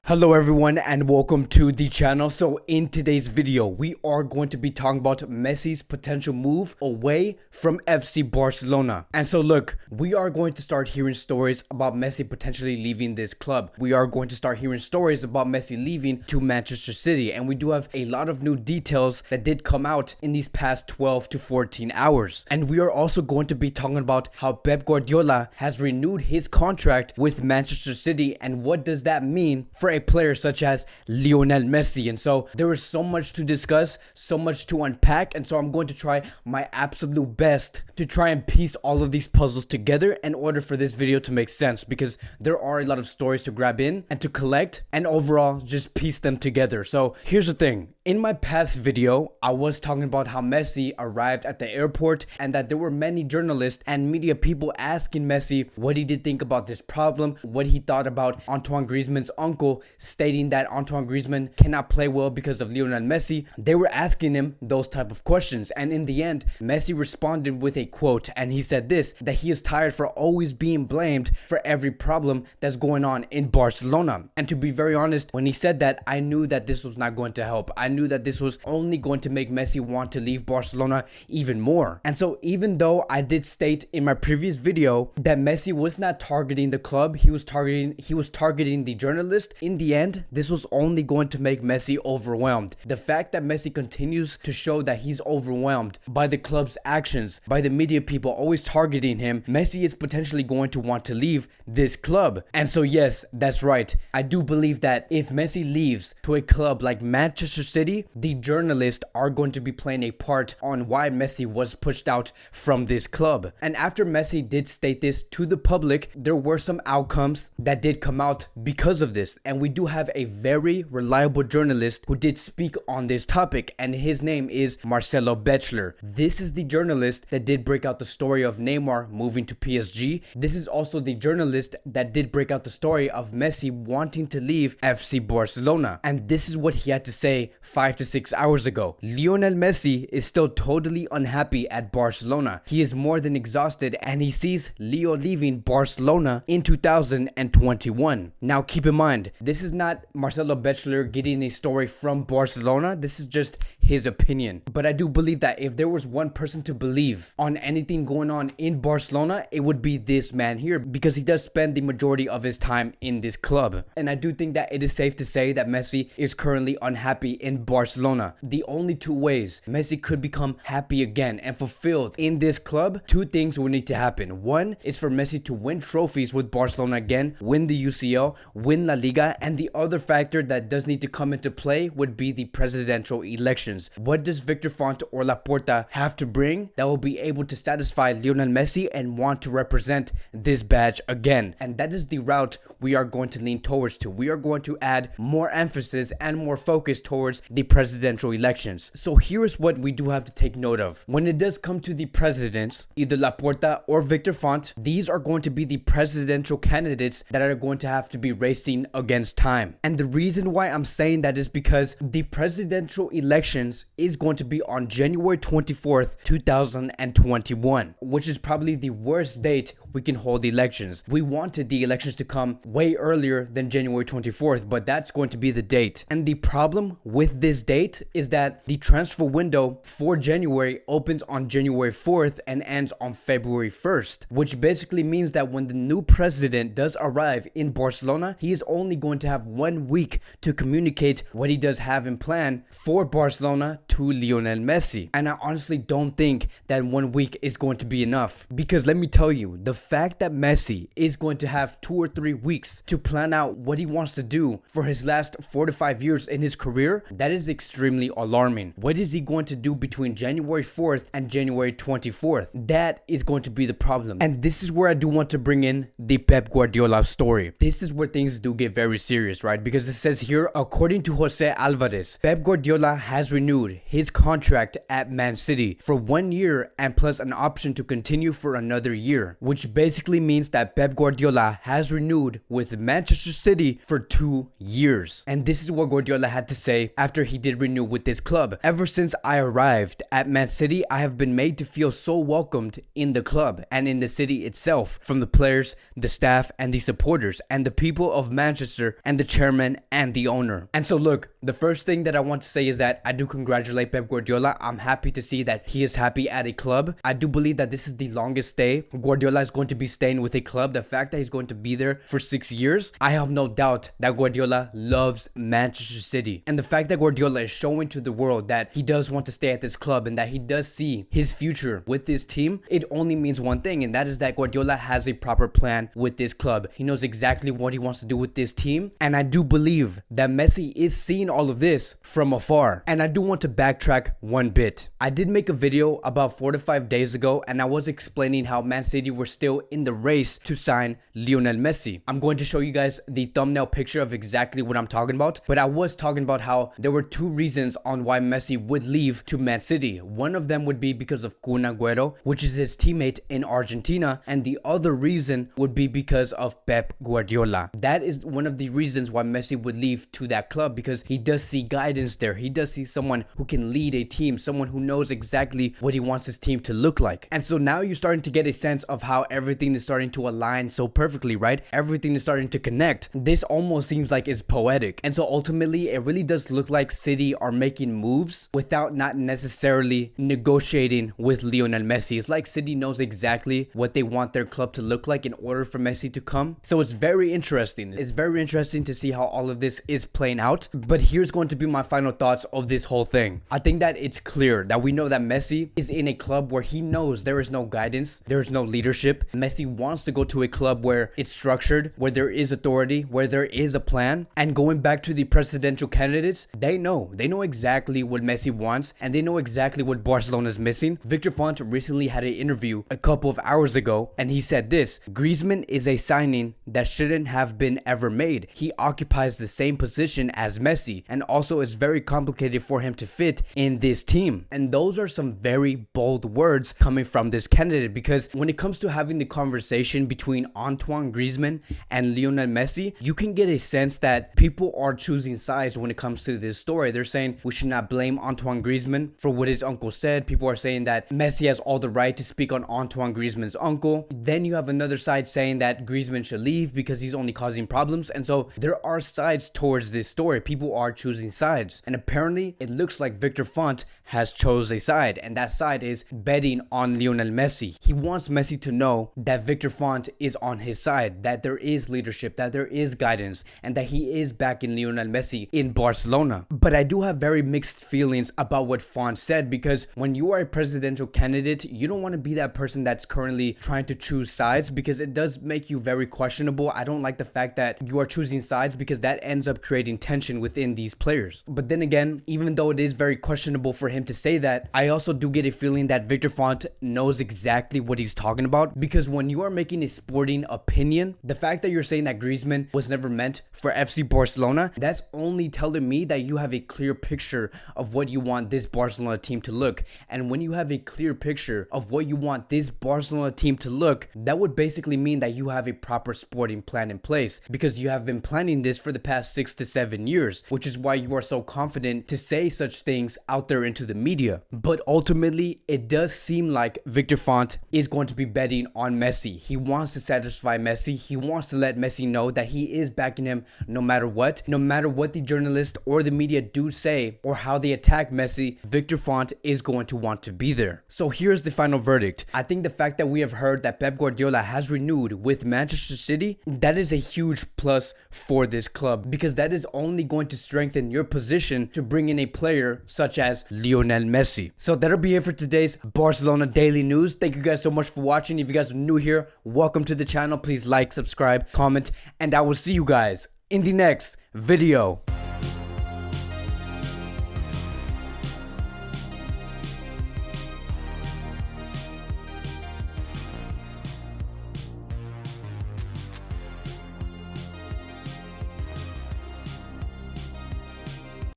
Hello everyone and welcome to the channel. So in today's video we are going to be talking about Messi's potential move away from FC Barcelona. And so look, we are going to start hearing stories about Messi potentially leaving this club. We are going to start hearing stories about Messi leaving to Manchester City, and we do have a lot of new details that did come out in these past 12 to 14 hours. And we are also going to be talking about how Pep Guardiola has renewed his contract with Manchester City, and what does that mean for a player such as Lionel Messi. And so there is so much to discuss, so much to unpack, and so I'm going to try my absolute best to try and piece all of these puzzles together in order for this video to make sense, because there are a lot of stories to grab in and to collect and overall just piece them together. So here's the thing. In my past video, I was talking about how Messi arrived at the airport and that there were many journalists and media people asking Messi what he did think about this problem, what he thought about Antoine Griezmann's uncle stating that Antoine Griezmann cannot play well because of Lionel Messi. They were asking him those type of questions, and in the end, Messi responded with a quote, and he said this, that he is tired for always being blamed for every problem that's going on in Barcelona. And to be very honest, when he said that, I knew that this was not going to help. I knew that this was only going to make Messi want to leave Barcelona even more. And so even though I did state in my previous video that Messi was not targeting the club, he was targeting the journalist, in the end, this was only going to make Messi overwhelmed. The fact that Messi continues to show that he's overwhelmed by the club's actions, by the media people always targeting him, Messi is potentially going to want to leave this club. And so yes, that's right. I do believe that if Messi leaves to a club like Manchester City, the journalists are going to be playing a part on why Messi was pushed out from this club. And after Messi did state this to the public, there were some outcomes that did come out because of this. And we do have a very reliable journalist who did speak on this topic, and his name is Marcelo Bechler. This is the journalist that did break out the story of Neymar moving to PSG. This is also the journalist that did break out the story of Messi wanting to leave FC Barcelona. And this is what he had to say 5 to 6 hours ago. Lionel Messi is still totally unhappy at Barcelona. He is more than exhausted, and he sees Leo leaving Barcelona in 2021. Now keep in mind, this is not Marcelo Bechler getting a story from Barcelona. This is just his opinion. But I do believe that if there was one person to believe on anything going on in Barcelona, it would be this man here, because he does spend the majority of his time in this club. And I do think that it is safe to say that Messi is currently unhappy in Barcelona. The only two ways Messi could become happy again and fulfilled in this club, two things will need to happen. One is for Messi to win trophies with Barcelona again, win the UCL, win La Liga, and the other factor that does need to come into play would be the presidential elections. What does Victor Font or Laporta have to bring that will be able to satisfy Lionel Messi and want to represent this badge again? And that is the route we are going to lean towards to. We are going to add more emphasis and more focus towards the presidential elections. So here's what we do have to take note of. When it does come to the presidents, either Laporta or Victor Font, these are going to be the presidential candidates that are going to have to be racing against time. And the reason why I'm saying that is because the presidential elections is going to be on January 24th, 2021, which is probably the worst date we can hold elections. We wanted the elections to come way earlier than January 24th, but that's going to be the date. And the problem with this date is that the transfer window for January opens on January 4th and ends on February 1st, which basically means that when the new president does arrive in Barcelona, he is only going to have 1 week to communicate what he does have in plan for Barcelona to Lionel Messi. And I honestly don't think that 1 week is going to be enough, because let me tell you, the fact that Messi is going to have 2 or 3 weeks to plan out what he wants to do for his last 4 to 5 years in his career, that is extremely alarming. What is he going to do between January 4th and January 24th? That is going to be the problem. And this is where I do want to bring in the Pep Guardiola story. This is where things do get very serious, right? Because it says here, according to Jose Alvarez, Pep Guardiola has renewed his contract at Man City for 1 year and plus an option to continue for another year, which basically means that Pep Guardiola has renewed with Manchester City for 2 years. And this is what Guardiola had to say after he did renew with this club. Ever since I arrived at Man City, I have been made to feel so welcomed in the club and in the city itself, from the players, the staff, and the supporters, and the people of Manchester, and the chairman and the owner. And so look, the first thing that I want to say is that I do congratulate Pep Guardiola. I'm happy to see that he is happy at a club. I do believe that this is the longest stay Guardiola is going to be staying with a club. The fact that he's going to be there for 6 years, I have no doubt that Guardiola loves Manchester City. And the fact that Guardiola is showing to the world that he does want to stay at this club and that he does see his future with this team, it only means one thing, and that is that Guardiola has a proper plan with this club. He knows exactly what he wants to do with this team, and I do believe that Messi is seeing all of this from afar. And I do want to backtrack one bit. I did make a video about 4 to 5 days ago, and I was explaining how Man City were still in the race to sign Lionel Messi. I'm going to show you guys the thumbnail picture of exactly what I'm talking about, but I was talking about how there were 2 reasons on why Messi would leave to Man City. One of them would be because of Kun Agüero, which is his teammate in Argentina, and the other reason would be because of Pep Guardiola. That is one of the reasons why Messi would leave to that club, because he does see guidance there. He does see someone who can lead a team, someone who knows exactly what he wants his team to look like. And so now you're starting to get a sense of how everything is starting to align so perfectly, right? Everything is starting to connect. This almost seems like it's poetic. And so ultimately, it really does look like City are making moves without not necessarily negotiating with Lionel Messi. It's like City knows exactly what they want their club to look like in order for Messi to come. So it's very interesting. It's very interesting to see how all of this is playing out. But here's going to be my final thoughts of this whole thing. I think that it's clear that we know that Messi is in a club where he knows there is no guidance, there is no leadership. Messi wants to go to a club where it's structured, where there is authority, where there is a plan. And going back to the presidential candidates, they know exactly what Messi wants, and they know exactly what Barcelona is missing. Victor Font recently had an interview a couple of hours ago, and he said this: Griezmann is a signing that shouldn't have been ever made. He occupies the same position as Messi, and also it's very complicated for him to fit in this team. And those are some very bold words coming from this candidate, because when it comes to having the conversation between Antoine Griezmann and Lionel Messi, you can get a sense that people are choosing sides when it comes to this story. They're saying we should not blame Antoine Griezmann for what his uncle said. People are saying that Messi has all the right to speak on Antoine Griezmann's uncle. Then you have another side saying that Griezmann should leave because he's only causing problems. And so there are sides towards this story. People are choosing sides. And apparently it looks like Victor Font has chose a side, and that side is betting on Lionel Messi. He wants Messi to know that Victor Font is on his side, that there is leadership, that there is guidance, and that he is backing Lionel Messi in Barcelona. But I do have very mixed feelings about what Font said, because when you are a presidential candidate, you don't want to be that person that's currently trying to choose sides, because it does make you very questionable. I don't like the fact that you are choosing sides, because that ends up creating tension within these players. But then again, even though it is very questionable for him to say that, I also do get a feeling that Victor Font knows exactly what he's talking about, because when you are making a sporting opinion, the fact that you're saying that Griezmann was never meant for FC Barcelona, that's only telling me that you have a clear picture of what you want this Barcelona team to look. And when you have a clear picture of what you want this Barcelona team to look, that would basically mean that you have a proper sporting plan in place, because you have been planning this for the past 6 to 7 years, which is why you are so confident to say such things out there into the media. But ultimately, it does seem like Victor Font is going to be betting on Messi. He wants to satisfy Messi. He wants to let Messi know that he is backing him no matter what. No matter what the journalists or the media do say or how they attack Messi, Victor Font is going to want to be there. So here's the final verdict. I think the fact that we have heard that Pep Guardiola has renewed with Manchester City, that is a huge plus for this club, because that is only going to strengthen your position to bring in a player such as Lionel Messi. So that'll be it for today's Barcelona Daily News. Thank you guys so much for watching. If you guys are new here, welcome to the channel. Please like, subscribe, comment, and I will see you guys in the next video.